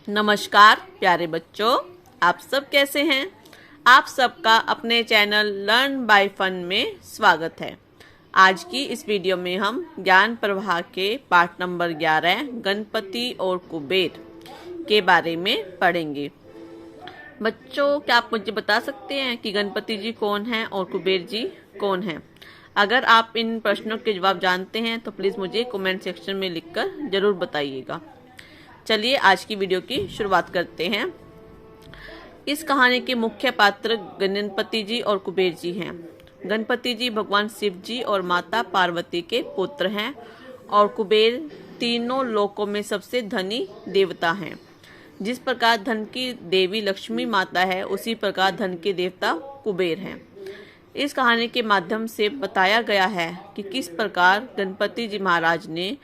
नमस्कार प्यारे बच्चों, आप सब कैसे हैं। आप सबका अपने चैनल लर्न बाय फन में स्वागत है। आज की इस वीडियो में हम ज्ञान प्रवाह के पाठ नंबर 11 गणपति और कुबेर के बारे में पढ़ेंगे। बच्चों, क्या आप मुझे बता सकते हैं कि गणपति जी कौन हैं और कुबेर जी कौन हैं? अगर आप इन प्रश्नों के जवाब जानते हैं तो प्लीज़ मुझे कमेंट सेक्शन में लिखकर ज़रूर बताइएगा। चलिए आज की वीडियो की शुरुआत करते हैं। इस कहानी के मुख्य पात्र गणपति जी और कुबेर जी हैं। गणपति जी भगवान शिव जी और माता पार्वती के पुत्र हैं और कुबेर तीनों लोकों में सबसे धनी देवता हैं। जिस प्रकार धन की देवी लक्ष्मी माता है, उसी प्रकार धन के देवता कुबेर हैं। इस कहानी के माध्यम से बताया गया है कि किस प्रकार गणपति जी महाराज ने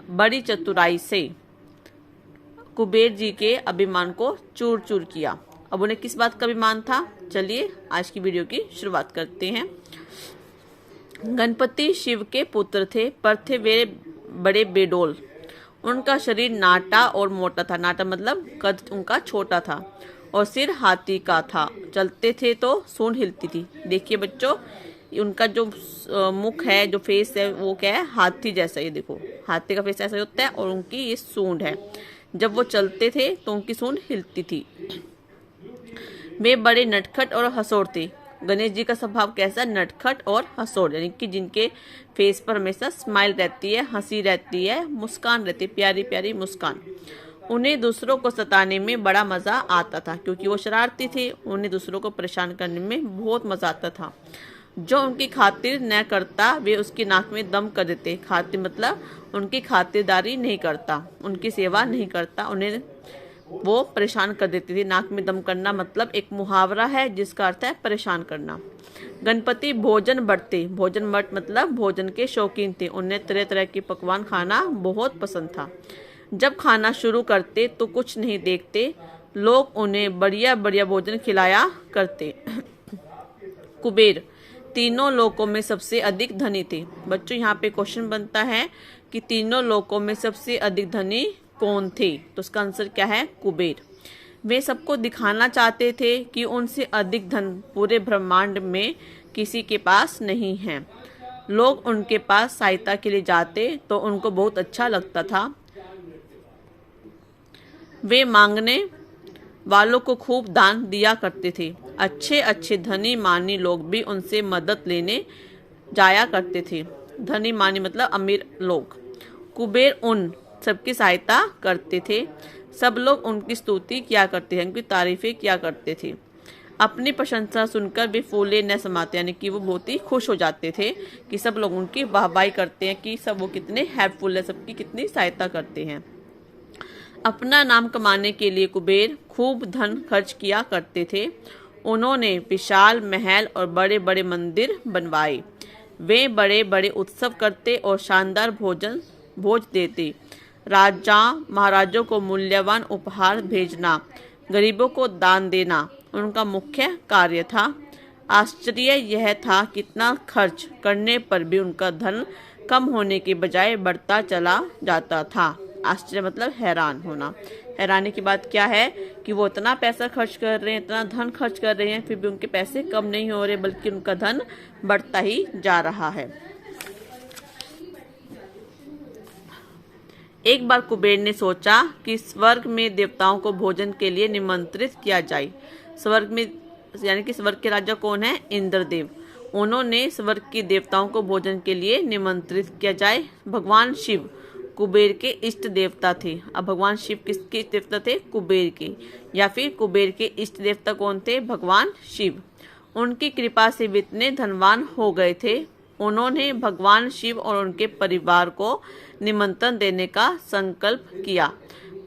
बड़ी चतुराई से कुबेर जी के अभिमान को चूर चूर किया। अब उन्हें किस बात का अभिमान था? चलिए आज की वीडियो की शुरुआत करते हैं। गणपति शिव के पुत्र थे, पर थे वे बड़े बेडोल। उनका शरीर नाटा और मोटा था। नाटा मतलब कद उनका छोटा था और सिर हाथी का था। चलते थे तो सूंड हिलती थी। देखिए बच्चों, उनका जो मुख है, जो फेस है, वो क्या है? हाथी जैसा। ये देखो, हाथी का फेस ऐसा होता है और उनकी ये सूंड है। जब वो चलते थे तो उनकी सूंड हिलती थी। वे बड़े नटखट और हंसोड़ थे। गणेश जी का स्वभाव कैसा? नटखट और हंसोड़, यानी कि जिनके फेस पर हमेशा स्माइल रहती है, हंसी रहती है, मुस्कान रहती है, प्यारी प्यारी मुस्कान। उन्हें दूसरों को सताने में बड़ा मजा आता था, क्योंकि वो शरारती थे। उन्हें दूसरों को परेशान करने में बहुत मजा आता था। जो उनकी खातिर न करता, वे उसकी नाक में दम कर देते। खातिर मतलब उनकी खातिरदारी नहीं करता, उनकी सेवा नहीं करता, उन्हें वो परेशान कर देती थी। नाक में दम करना मतलब एक मुहावरा है जिसका अर्थ है परेशान करना। गणपति भोजन बटते। भोजन बट मतलब भोजन के शौकीन थे। उन्हें तरह तरह के पकवान खाना बहुत पसंद था। जब खाना शुरू करते तो कुछ नहीं देखते, लोग उन्हें बढ़िया बढ़िया भोजन खिलाया करते। कुबेर तीनों लोकों में सबसे अधिक धनी थे। बच्चों, यहाँ पे क्वेश्चन बनता है कि तीनों लोकों में सबसे अधिक धनी कौन थे? तो उसका आंसर क्या है? कुबेर। वे सबको दिखाना चाहते थे कि उनसे अधिक धन पूरे ब्रह्मांड में किसी के पास नहीं है। लोग उनके पास सहायता के लिए जाते तो उनको बहुत अच्छा लगता था। वे मांगने वालों को खूब दान दिया करते थे। अच्छे अच्छे धनी मानी लोग भी उनसे मदद लेने जाया करते थे। धनी मानी मतलब अमीर लोग। कुबेर उन सबकी सहायता करते थे। सब लोग उनकी स्तुति किया करते हैं, उनकी तारीफें किया करते थे। अपनी प्रशंसा सुनकर वे फूले न समाते, यानी कि वो बहुत ही खुश हो जाते थे कि सब लोग उनकी वाहवाही करते हैं कि सब वो कितने हेल्पफुल है, सबकी कितनी सहायता करते हैं। अपना नाम कमाने के लिए कुबेर खूब धन खर्च किया करते थे। उन्होंने विशाल महल और बड़े बड़े मंदिर बनवाए। वे बड़े बड़े उत्सव करते और शानदार भोज देते। राजा महाराजों को मूल्यवान उपहार भेजना, गरीबों को दान देना उनका मुख्य कार्य था। आश्चर्य यह था कि इतना खर्च करने पर भी उनका धन कम होने के बजाय बढ़ता चला जाता था। आश्चर्य मतलब हैरान होना। हैरानी की बात क्या है कि वो इतना पैसा खर्च कर रहे हैं, इतना धन खर्च कर रहे हैं, फिर भी उनके पैसे कम नहीं हो रहे, बल्कि उनका धन बढ़ता ही जा रहा है। एक बार कुबेर ने सोचा कि स्वर्ग में देवताओं को भोजन के लिए निमंत्रित किया जाए। स्वर्ग में यानी कि स्वर्ग के राजा कौन है? इंद्रदेव। उन्होंने स्वर्ग के देवताओं को भोजन के लिए निमंत्रित किया जाए। भगवान शिव कुबेर के इष्ट देवता थे। अब भगवान शिव किसके इष्ट देवता थे? कुबेर के। या फिर कुबेर के इष्ट देवता कौन थे? भगवान शिव। उनकी कृपा से वे इतने धनवान हो गए थे। उन्होंने भगवान शिव और उनके परिवार को निमंत्रण देने का संकल्प किया।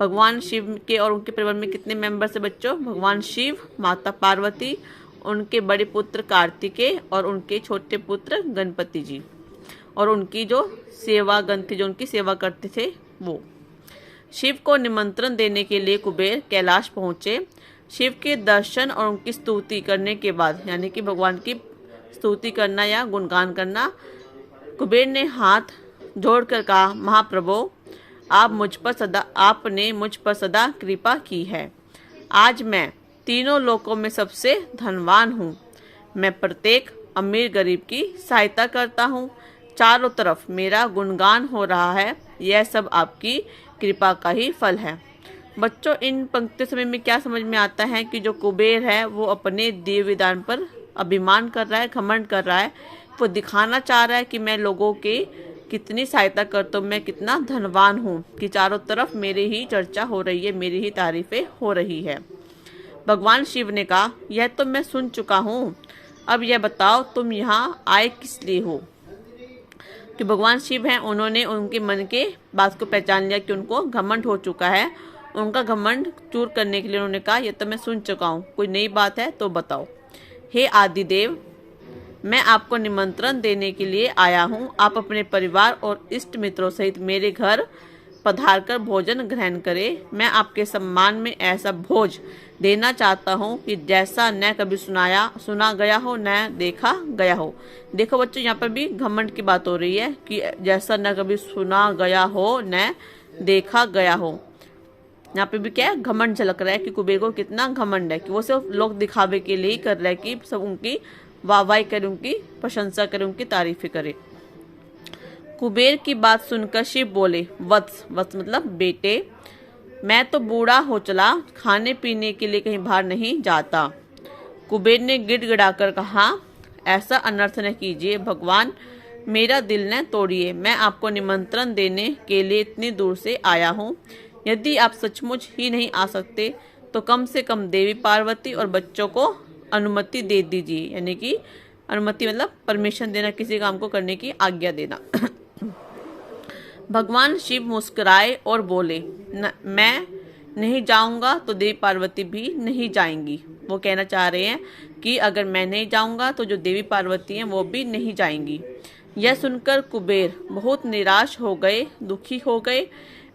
भगवान शिव के और उनके परिवार में कितने मेंबर्स हैं बच्चों? भगवान शिव, माता पार्वती, उनके बड़े पुत्र कार्तिकेय और उनके छोटे पुत्र गणपति जी, और उनकी जो सेवागण थे, जो उनकी सेवा करते थे वो। शिव को निमंत्रण देने के लिए कुबेर कैलाश पहुंचे। शिव के दर्शन और उनकी स्तुति करने के बाद, यानी कि भगवान की स्तुति करना या गुणगान करना, कुबेर ने हाथ जोड़कर कहा, महाप्रभु आपने मुझ पर सदा कृपा की है। आज मैं तीनों लोकों में सबसे धनवान हूँ। मैं प्रत्येक अमीर गरीब की सहायता करता हूँ। चारों तरफ मेरा गुणगान हो रहा है। यह सब आपकी कृपा का ही फल है। बच्चों, इन पंक्तियों समय में क्या समझ में आता है कि जो कुबेर है वो अपने दिव्य विधान पर अभिमान कर रहा है, घमंड कर रहा है। वो दिखाना चाह रहा है कि मैं लोगों के कितनी सहायता करता हूँ, मैं कितना धनवान हूँ, कि चारों तरफ मेरी ही चर्चा हो रही है, मेरी ही तारीफें हो रही है। भगवान शिव ने कहा, यह तो मैं सुन चुका हूँ। अब यह बताओ तुम यहाँ आए किस लिए हो। कि भगवान शिव हैं, उन्होंने उनके मन के बात को पहचान लिया कि उनको घमंड हो चुका है। उनका घमंड चूर करने के लिए उन्होंने कहा, यह तो मैं सुन चुका हूँ, कोई नई बात है तो बताओ। हे आदिदेव, मैं आपको निमंत्रण देने के लिए आया हूँ। आप अपने परिवार और इष्ट मित्रों सहित मेरे घर पधारकर भोजन ग्रहण करें। मैं आपके सम्मान में ऐसा भोज देना चाहता हूँ कि जैसा न कभी सुना गया हो, न देखा गया हो। देखो बच्चों, यहाँ पर भी घमंड की बात हो रही है कि जैसा न कभी सुना गया हो, न देखा गया हो। यहाँ पे भी क्या है, घमंड झलक रहा है कि कुबेर को कितना घमंड है, कि वो सिर्फ लोग दिखावे के लिए ही कर रहा है कि सब उनकी वाहवाही करें, उनकी प्रशंसा करें, उनकी तारीफें करें। कुबेर की बात सुनकर शिव बोले, वत्स मतलब बेटे, मैं तो बूढ़ा हो चला, खाने पीने के लिए कहीं बाहर नहीं जाता। कुबेर ने गिड़गिड़ाकर कहा, ऐसा अनर्थ न कीजिए भगवान, मेरा दिल न तोड़िए। मैं आपको निमंत्रण देने के लिए इतनी दूर से आया हूँ। यदि आप सचमुच ही नहीं आ सकते तो कम से कम देवी पार्वती और बच्चों को अनुमति दे दीजिए। यानी कि अनुमति मतलब परमिशन देना, किसी काम को करने की आज्ञा देना। भगवान शिव मुस्कुराए और बोले, मैं नहीं जाऊंगा तो देवी पार्वती भी नहीं जाएंगी। वो कहना चाह रहे हैं कि अगर मैं नहीं जाऊंगा तो जो देवी पार्वती हैं वो भी नहीं जाएंगी। यह सुनकर कुबेर बहुत निराश हो गए, दुखी हो गए।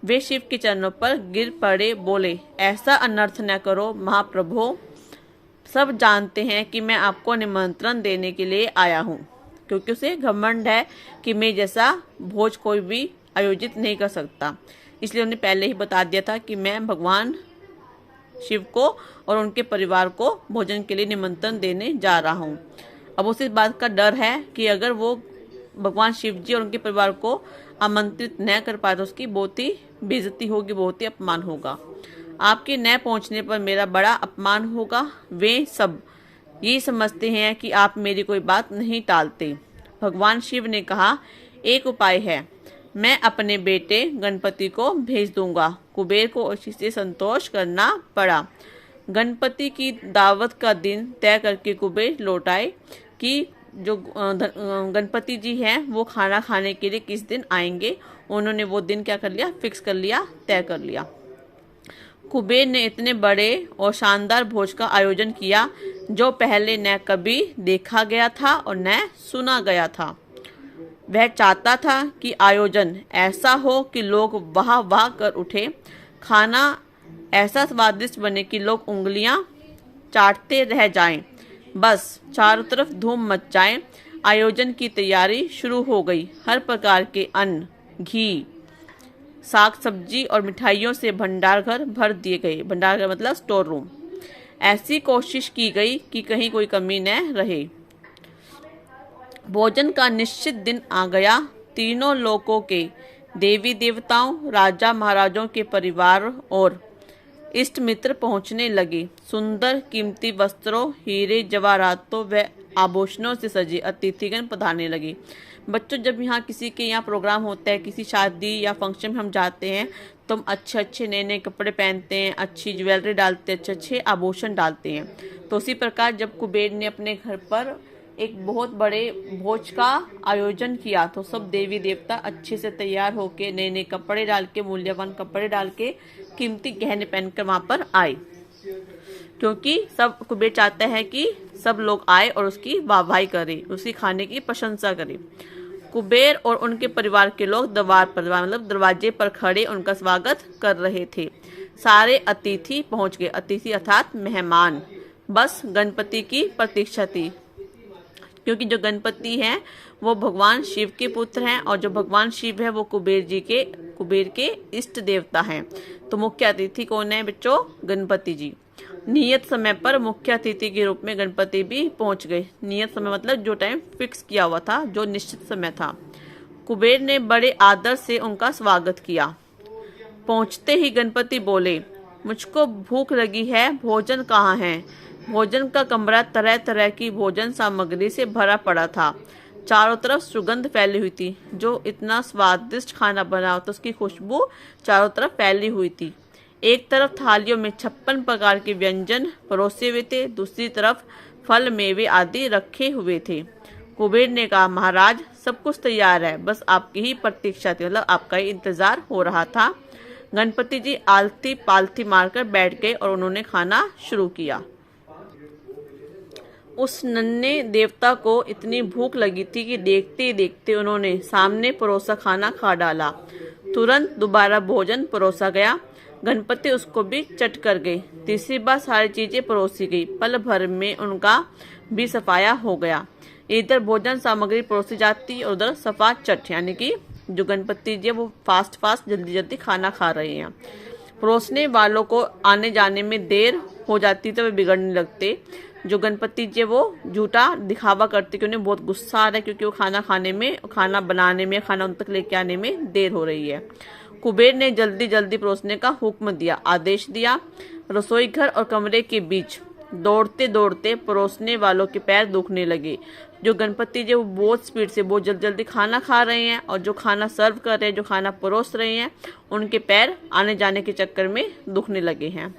वे शिव के चरणों पर गिर पड़े, बोले, ऐसा अनर्थ न करो महाप्रभु। सब जानते हैं कि मैं आपको निमंत्रण देने के लिए आया हूँ, क्योंकि उसे घमंड है कि मैं जैसा भोज कोई भी आयोजित नहीं कर सकता। इसलिए उन्हें पहले ही बता दिया था कि मैं भगवान शिव को और उनके परिवार को भोजन के लिए निमंत्रण देने जा रहा हूँ। अब उस बात का डर है कि अगर वो भगवान शिव जी और उनके परिवार को आमंत्रित न कर पाए तो उसकी बहुत ही बेइज्जती होगी, बहुत ही अपमान होगा। आपके न पहुंचने पर मेरा बड़ा अपमान होगा। वे सब ये समझते हैं कि आप मेरी कोई बात नहीं टालते। भगवान शिव ने कहा, एक उपाय है, मैं अपने बेटे गणपति को भेज दूंगा। कुबेर को इसी से संतोष करना पड़ा। गणपति की दावत का दिन तय करके कुबेर लौट आए कि जो गणपति जी हैं वो खाना खाने के लिए किस दिन आएंगे। उन्होंने वो दिन क्या कर लिया, फिक्स कर लिया, तय कर लिया। कुबेर ने इतने बड़े और शानदार भोज का आयोजन किया जो पहले न कभी देखा गया था और न सुना गया था। वह चाहता था कि आयोजन ऐसा हो कि लोग वाह वाह कर उठे, खाना ऐसा स्वादिष्ट बने कि लोग उंगलियां चाटते रह जाएं, बस चारों तरफ धूम मच जाए। आयोजन की तैयारी शुरू हो गई। हर प्रकार के अन्न, घी, साग सब्जी और मिठाइयों से भंडार घर भर दिए गए। भंडार घर मतलब स्टोर रूम। ऐसी कोशिश की गई कि कहीं कोई कमी न रहे। भोजन का निश्चित दिन आ गया। तीनों लोकों के देवी देवताओं, राजा महाराजों के परिवार और इष्ट मित्र पहुंचने लगे। सुंदर कीमती वस्त्रों, हीरे जवाहरातों व आभूषणों से सजे अतिथिगण पधारने लगे। बच्चों, जब यहाँ किसी के यहाँ प्रोग्राम होता है, किसी शादी या फंक्शन में हम जाते हैं तो हम अच्छे अच्छे नए नए कपड़े पहनते हैं, अच्छी ज्वेलरी डालते हैं, अच्छे अच्छे आभूषण डालते हैं। तो उसी प्रकार जब कुबेर ने अपने घर पर एक बहुत बड़े भोज का आयोजन किया तो सब देवी देवता अच्छे से तैयार होके नए नए कपड़े डाल के, मूल्यवान कपड़े डाल के, कीमती गहने पहनकर वहां पर आए, क्योंकि सब कुबेर चाहता है कि सब लोग आए और उसकी वाहवाही करें, उसकी खाने की प्रशंसा करें। कुबेर और उनके परिवार के लोग मतलब दरवाजे पर खड़े उनका स्वागत कर रहे थे। सारे अतिथि पहुंच गए। अतिथि अर्थात मेहमान। बस गणपति की प्रतीक्षा थी। क्योंकि जो गणपति हैं वो भगवान शिव के पुत्र हैं और जो भगवान शिव है वो कुबेर के इष्ट देवता हैं। तो मुख्य अतिथि कौन है बच्चों? गणपति जी। नियत समय पर मुख्य अतिथि के रूप में गणपति भी पहुंच गए। नियत समय मतलब जो टाइम फिक्स किया हुआ था, जो निश्चित समय था। कुबेर ने बड़े आदर से उनका स्वागत किया। पहुंचते ही गणपति बोले, मुझको भूख लगी है, भोजन कहाँ है? भोजन का कमरा तरह तरह की भोजन सामग्री से भरा पड़ा था। चारों तरफ सुगंध फैली हुई थी। जो इतना स्वादिष्ट खाना बना हो तो उसकी खुशबू चारों तरफ फैली हुई थी। एक तरफ थालियों में 56 प्रकार के व्यंजन परोसे हुए थे, दूसरी तरफ फल मेवे आदि रखे हुए थे। कुबेर ने कहा, महाराज सब कुछ तैयार है, बस आपकी ही प्रतीक्षा थी, मतलब आपका ही इंतजार हो रहा था। गणपति जी आलती पालती मारकर बैठ गए और उन्होंने खाना शुरू किया। उस नन्हे देवता को इतनी भूख लगी थी कि देखते ही देखते उन्होंने सामने परोसा खाना खा डाला। तुरंत दोबारा भोजन परोसा गया। गणपति उसको भी चट कर गए। तीसरी बार सारी चीजें परोसी गई। पल भर में उनका भी सफाया हो गया। इधर भोजन सामग्री परोसी जाती और उधर सफा चट, यानी कि जो गणपति जी वो फास्ट जल्दी जल्दी खाना खा रहे हैं। परोसने वालों को आने जाने में देर हो जाती तो वे बिगड़ने लगते। जो गणपति जी वो झूठा दिखावा करते कि उन्हें बहुत गुस्सा आ रहा है, क्योंकि वो खाना बनाने में, खाना उन तक लेके आने में देर हो रही है। कुबेर ने जल्दी जल्दी परोसने का हुक्म दिया, आदेश दिया। रसोई घर और कमरे के बीच दौड़ते दौड़ते परोसने वालों के पैर दुखने लगे। जो गणपति जी वो बहुत स्पीड से बहुत जल्दी जल्दी खाना खा रहे हैं और जो खाना सर्व कर रहे हैं, जो खाना परोस रहे हैं, उनके पैर आने जाने के चक्कर में दुखने लगे हैं।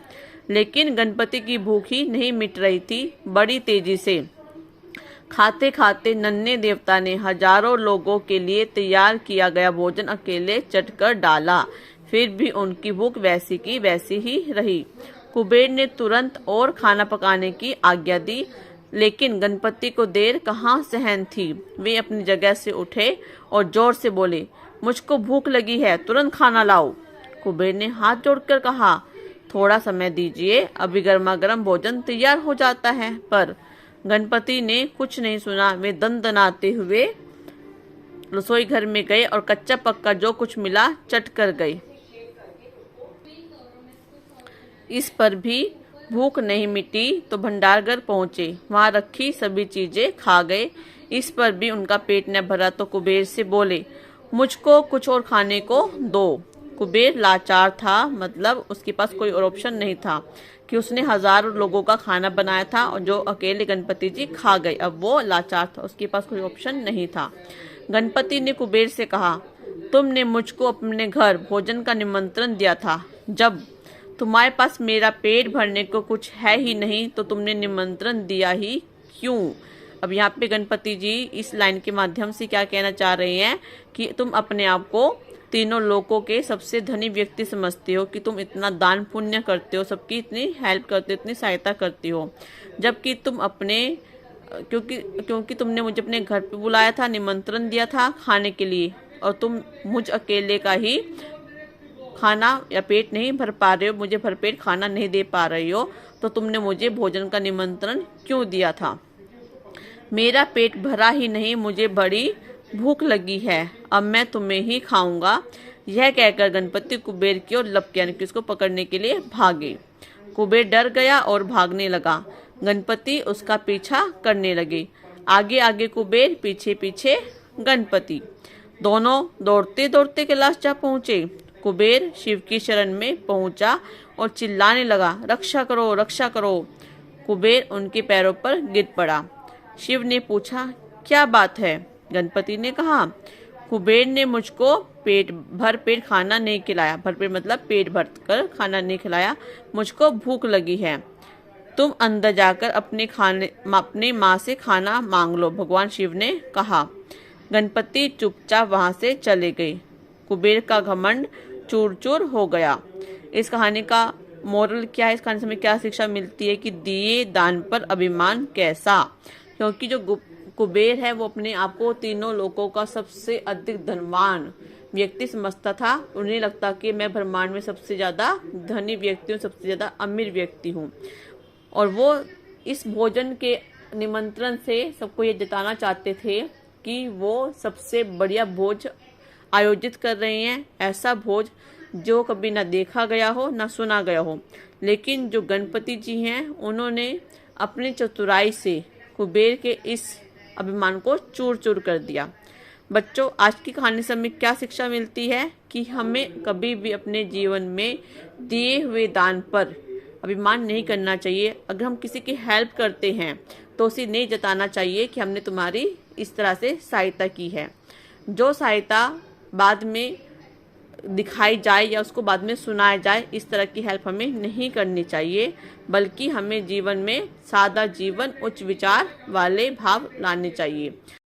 लेकिन गणपति की भूख ही नहीं मिट रही थी। बड़ी तेजी से खाते खाते नन्हे देवता ने हजारों लोगों के लिए तैयार किया गया भोजन अकेले चटकर डाला। फिर भी उनकी भूख वैसी की वैसी ही रही। कुबेर ने तुरंत और खाना पकाने की आज्ञा दी, लेकिन गणपति को देर कहाँ सहन थी। वे अपनी जगह से उठे और जोर से बोले, मुझको भूख लगी है, तुरंत खाना लाओ। कुबेर ने हाथ जोड़कर कहा, थोड़ा समय दीजिए, अभी गर्मा गर्म भोजन तैयार हो जाता है। पर गणपति ने कुछ नहीं सुना। वे दनदनाते हुए रसोई घर में गए और कच्चा पक्का जो कुछ मिला चट कर गए। इस पर भी भूख नहीं मिटी तो भंडारघर पहुंचे। वहां रखी सभी चीजें खा गए। इस पर भी उनका पेट न भरा तो कुबेर से बोले, मुझको कुछ और खाने को दो। कुबेर लाचार था, मतलब उसके पास कोई और ऑप्शन नहीं था कि उसने हजारों लोगों का खाना बनाया था और जो अकेले गणपति जी खा गए। अब वो लाचार था, उसके पास कोई ऑप्शन नहीं था। गणपति ने कुबेर से कहा, तुमने मुझको अपने घर भोजन का निमंत्रण दिया था। जब तुम्हारे पास मेरा पेट भरने को कुछ है ही नहीं तो तुमने निमंत्रण दिया ही क्यों? अब यहाँ पे गणपति जी इस लाइन के माध्यम से क्या कहना चाह रहे हैं कि तुम अपने आप को तीनों लोगों के सबसे धनी व्यक्ति समझते हो कि तुम इतना दान पुण्य करते हो, सबकी इतनी हेल्प करते हो, इतनी सहायता करती हो, जबकि तुम अपने क्योंकि तुमने मुझे अपने घर पे बुलाया था, निमंत्रण दिया था खाने के लिए, और तुम मुझ अकेले का ही खाना या पेट नहीं भर पा रहे हो, मुझे भरपेट खाना नहीं दे पा रही हो, तो तुमने मुझे भोजन का निमंत्रण क्यों दिया था? मेरा पेट भरा ही नहीं, मुझे बड़ी भूख लगी है, अब मैं तुम्हें ही खाऊंगा। यह कहकर गणपति कुबेर की ओर लपके, यानी कि उसको पकड़ने के लिए भागे। कुबेर डर गया और भागने लगा। गणपति उसका पीछा करने लगे। आगे आगे कुबेर, पीछे पीछे गणपति। दोनों दौड़ते दौड़ते कैलाश जा पहुंचे। कुबेर शिव की शरण में पहुंचा और चिल्लाने लगा, रक्षा करो, रक्षा करो। कुबेर उनके पैरों पर गिर पड़ा। शिव ने पूछा, क्या बात है? गणपति ने कहा, कुबेर ने मुझको पेट खाना नहीं खिलाया। भरपेट मतलब पेट भर कर खाना नहीं खिलाया। मुझको भूख लगी है। तुम अंदर जाकर अपनी माँ से खाना मांग लो, भगवान शिव ने कहा। गणपति चुपचाप वहां से चले गए। कुबेर का घमंड चूर चूर हो गया। इस कहानी का मोरल क्या है? इस कहानी से हमें क्या शिक्षा मिलती है कि दिए दान पर अभिमान कैसा? क्योंकि जो कुबेर है वो अपने आप को तीनों लोगों का सबसे अधिक धनवान व्यक्ति समझता था। उन्हें लगता कि मैं ब्रह्मांड में सबसे ज्यादा धनी व्यक्ति हूँ, सबसे ज्यादा अमीर व्यक्ति हूँ। और वो इस भोजन के निमंत्रण से सबको ये जताना चाहते थे कि वो सबसे बढ़िया भोज आयोजित कर रहे हैं, ऐसा भोज जो कभी ना देखा गया हो ना सुना गया हो। लेकिन जो गणपति जी हैं उन्होंने अपनी चतुराई से कुबेर के इस अभिमान को चूर चूर कर दिया। बच्चों, आज की कहानी से हमें क्या शिक्षा मिलती है कि हमें कभी भी अपने जीवन में दिए हुए दान पर अभिमान नहीं करना चाहिए। अगर हम किसी की हेल्प करते हैं तो उसे नहीं जताना चाहिए कि हमने तुम्हारी इस तरह से सहायता की है। जो सहायता बाद में दिखाई जाए या उसको बाद में सुनाया जाए, इस तरह की हेल्प हमें नहीं करनी चाहिए, बल्कि हमें जीवन में सादा जीवन, उच्च विचार वाले भाव लाने चाहिए।